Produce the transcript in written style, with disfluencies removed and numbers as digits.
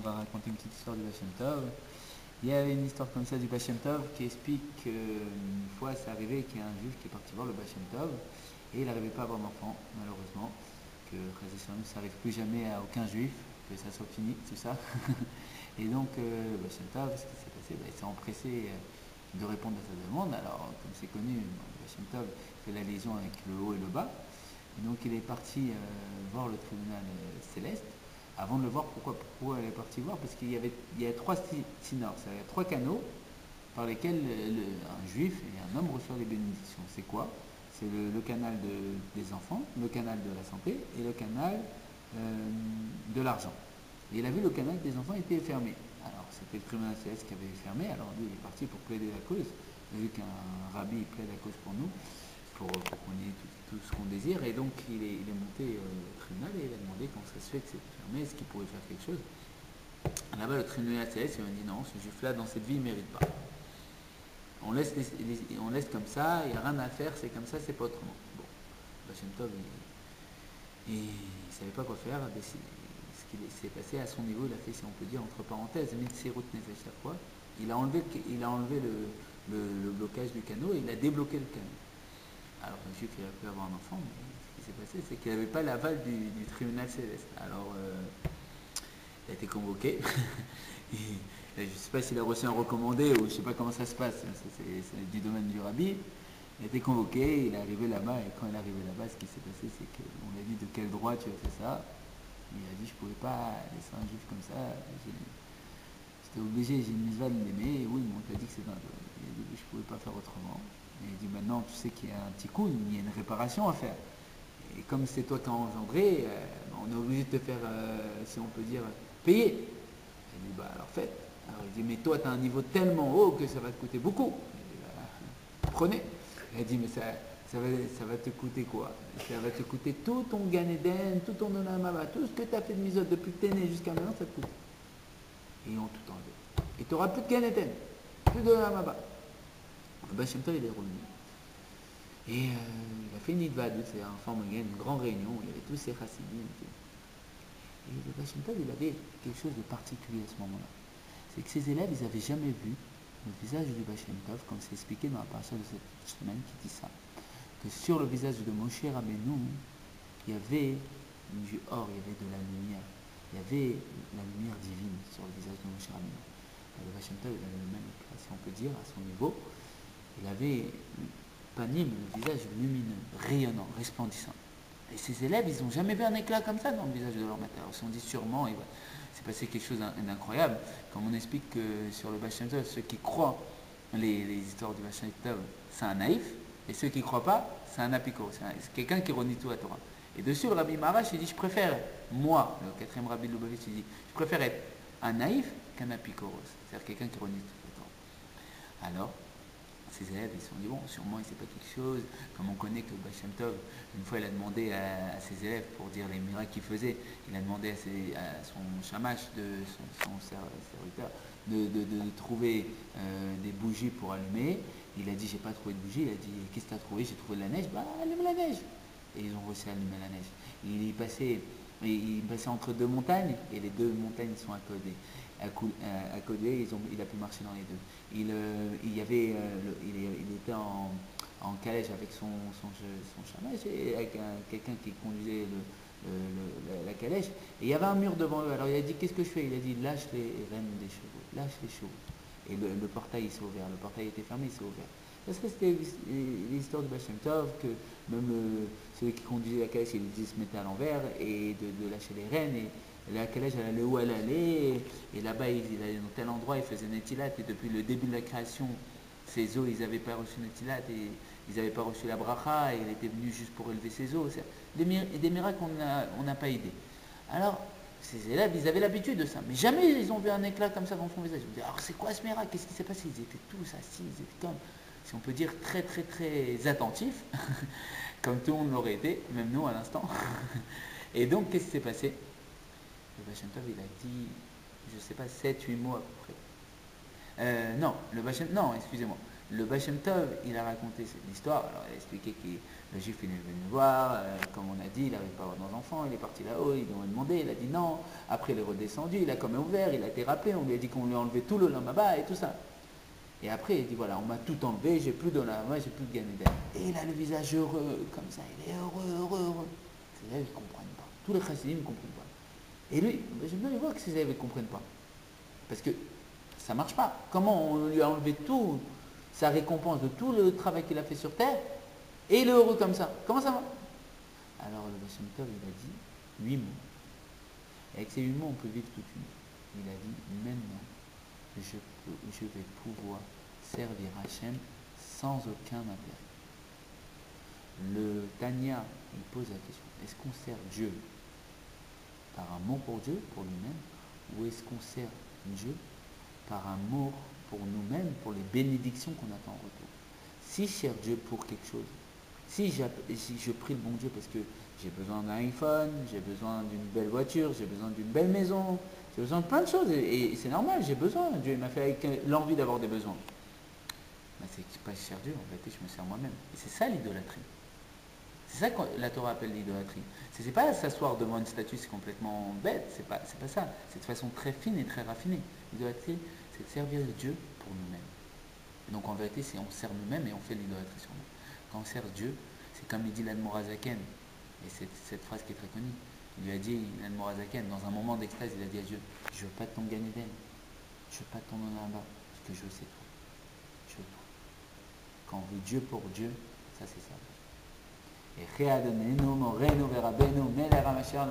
va raconter une petite histoire du Baal Shem Tov. Il y avait une histoire comme ça du Baal Shem Tov qui explique qu'une fois c'est arrivé qu'il y a un juif qui est parti voir le Baal Shem Tov et il n'arrivait pas à avoir d'enfant, malheureusement. Que ça n'arrive plus jamais à aucun juif, que ça soit fini, tout ça. Et donc le Baal Shem Tov, ce qui s'est passé, il s'est empressé de répondre à sa demande. Alors, comme c'est connu, le Baal Shem Tov fait la liaison avec le haut et le bas. Et donc il est parti voir le tribunal céleste. Avant de le voir, pourquoi elle est partie voir? Parce qu'il y a trois sinors, c'est-à-dire trois canaux par lesquels un juif et un homme reçoivent les bénédictions. C'est quoi? C'est le canal des enfants, le canal de la santé et le canal de l'argent. Et il a vu le canal des enfants était fermé. Alors c'était le tribunal céleste qui avait fermé, alors lui il est parti pour plaider la cause. Vu qu'un rabbi plaide la cause pour nous, pour qu'on ait tout ce qu'on désire. Et donc il est monté au tribunal et il a demandé comment ça se fait que c'était fermé, est-ce qu'il pourrait faire quelque chose. Là-bas le tribunal céleste il m'a dit non, ce juif-là dans cette vie il ne mérite pas. On laisse comme ça, il n'y a rien à faire, c'est comme ça, c'est pas autrement. Bon, Baal Shem Tov il ne savait pas quoi faire. Ce qui s'est passé à son niveau, il a fait, si on peut dire, entre parenthèses, Mitzirut Nefesh à fois. Il a enlevé le blocage du canot et il a débloqué le canot. Alors le juif il a pu avoir un enfant, mais ce qui s'est passé c'est qu'il n'avait pas l'aval du tribunal céleste. Alors il a été convoqué. Je ne sais pas s'il a reçu un recommandé ou je ne sais pas comment ça se passe, c'est du domaine du rabbi. Il a été convoqué, il est arrivé là-bas et quand il est arrivé là-bas, ce qui s'est passé c'est qu'on lui a dit de quel droit tu as fait ça. Il a dit je ne pouvais pas laisser un juif comme ça, j'étais obligé, j'ai une misva de l'aimer, et oui, mais on t'a dit que c'est un droit. Il a dit je ne pouvais pas faire autrement. Et il dit maintenant tu sais qu'il y a un tikkun, il y a une réparation à faire. Et comme c'est toi qui as engendré, on est obligé de te faire, si on peut dire, payer. Il dit bah alors faites. Alors il dit mais toi tu as un niveau tellement haut que ça va te coûter beaucoup. Il dit bah, prenez. Il dit mais ça va te coûter quoi? Ça va te coûter tout ton Gan Eden, tout ton Olam Haba, tout ce que tu as fait de misot depuis que tu es né jusqu'à maintenant, ça te coûte. Et ils ont tout enlevé. Et tu n'auras plus de Gan Eden, plus de Olam Haba. Le Baal Shem Tov il est revenu. Et il a fait une idvadut, c'est en forme une grande réunion, il y avait tous ses chassidim. Et le Baal Shem Tov il avait quelque chose de particulier à ce moment-là. C'est que ses élèves, ils n'avaient jamais vu le visage du Baal Shem Tov, comme c'est expliqué dans la parasha de cette semaine qui dit ça. Que sur le visage de Moshe Rabbeinu, il y avait du or, il y avait de la lumière. Il y avait la lumière divine sur le visage de Moshe Rabbeinu. Le Baal Shem Tov, il avait le même éclat, si on peut dire, à son niveau. Il avait panim, le visage lumineux, rayonnant, resplendissant. Et ses élèves, ils n'ont jamais vu un éclat comme ça dans le visage de leur maître. Alors, ils se sont dit sûrement, c'est passé quelque chose d'incroyable. Comme on explique que sur le Baal Shem Tov, ceux qui croient les histoires du Baal Shem Tov, c'est un naïf. Et ceux qui ne croient pas, c'est un apiko. C'est quelqu'un qui renie tout à Torah. Et dessus, le Rabbi Maharash, il dit, je préfère, moi, le quatrième Rabbi de Lubavitch, il dit, je préfère être un naïf qu'un apikoros. C'est-à-dire quelqu'un qui renie tout à Torah. Alors, ses élèves, ils se sont dit, bon, sûrement, il ne sait pas quelque chose. Comme on connaît que le Baal Shem Tov, une fois, il a demandé à ses élèves, pour dire les miracles qu'il faisait, il a demandé à son shamash, son serviteur, de trouver des bougies pour allumer. Il a dit, j'ai pas trouvé de bougie. Il a dit, qu'est-ce que tu as trouvé? J'ai trouvé de la neige. Bah, allume la neige. Et ils ont réussi à allumer la neige. Il passait entre deux montagnes, et les deux montagnes sont accolées. Il a pu marcher dans les deux. Il était en calèche avec son chamash et avec quelqu'un qui conduisait la calèche. Et il y avait un mur devant eux. Alors il a dit, qu'est-ce que je fais? Il a dit, lâche les rênes des chevaux. Lâche les chevaux. Et le portail s'est ouvert. Le portail était fermé, il s'est ouvert. Parce que c'était l'histoire du Baal Shem Tov, que même celui qui conduisait la calèche, il se mettait à l'envers et de lâcher les rênes. Et la calèche, elle allait où elle allait. Et là-bas, il allait dans tel endroit, il faisait Netilat. Et depuis le début de la création, ses eaux, ils n'avaient pas reçu Netilat. Et ils n'avaient pas reçu la bracha. Et il était venu juste pour élever ses eaux. Des miracles qu'on n'a pas aidés. Alors, ces élèves, ils avaient l'habitude de ça. Mais jamais ils ont vu un éclat comme ça dans son visage. Ils me disaient, alors c'est quoi ce miracle? Qu'est-ce qui s'est passé? Ils étaient tous assis, ils étaient comme, si on peut dire, très très très attentifs, comme tout le monde l'aurait été, même nous à l'instant. Et donc, qu'est-ce qui s'est passé? Le Baal Shem Tov, il a dit, je ne sais pas, 7-8 mots à peu près. Non, excusez-moi. Le Baal Shem Tov, il a raconté l'histoire. Alors, il a expliqué que le juif, il est venu me voir, comme on a dit, il n'arrive pas à avoir d'enfants, il est parti là-haut, ils lui ont demandé, il a dit non. Après, il est redescendu, il a quand même ouvert, il a été rappelé, on lui a dit qu'on lui a enlevé tout le lama-bas et tout ça. Et après, il dit voilà, on m'a tout enlevé, j'ai plus de lama, j'ai plus de Gan Eden. Et il a le visage heureux, comme ça, il est heureux. Ces élèves, ils ne comprennent pas. Tous les chassidim ne comprennent pas. Et lui, j'aime bien voir que ces élèves ne comprennent pas. Parce que ça ne marche pas. Comment on lui a enlevé tout, sa récompense de tout le travail qu'il a fait sur terre, et il est heureux comme ça? Comment ça va? Alors le Baal Shem Tov, il a dit 8 mots. Et avec ces 8 mots, on peut vivre toute une vie. Il a dit maintenant, je vais pouvoir servir Hachem sans aucun intérêt. Le Tanya, il pose la question, est-ce qu'on sert Dieu par amour pour Dieu, pour lui-même, ou est-ce qu'on sert Dieu par amour pour nous-mêmes, pour les bénédictions qu'on attend en retour? Si je sers Dieu pour quelque chose, si je prie le bon Dieu parce que j'ai besoin d'un iPhone, j'ai besoin d'une belle voiture, j'ai besoin d'une belle maison, j'ai besoin de plein de choses, et c'est normal, j'ai besoin, Dieu m'a fait avec l'envie d'avoir des besoins. Ben, c'est pas je sers Dieu, en fait, je me sers moi-même. Et c'est ça l'idolâtrie. C'est ça que la Torah appelle l'idolâtrie. C'est pas s'asseoir devant une statue, c'est complètement bête, c'est pas ça. C'est de façon très fine et très raffinée. L'idolâtrie, c'est de servir Dieu pour nous-mêmes. Donc en vérité, c'est on sert nous-mêmes et on fait l'idolâtrie sur nous. Quand on sert Dieu, c'est comme il dit l'Admorazaken, et c'est cette phrase qui est très connue. Il lui a dit, l'Admorazaken, dans un moment d'extase, il a dit à Dieu, je veux pas de ton Gan Eden, je veux pas de ton là-bas, ce que je veux c'est toi. Je veux toi. Quand on veut Dieu pour Dieu, ça c'est ça. Et Réadonenu, Morenu, Verabenu, Melech HaMashiach,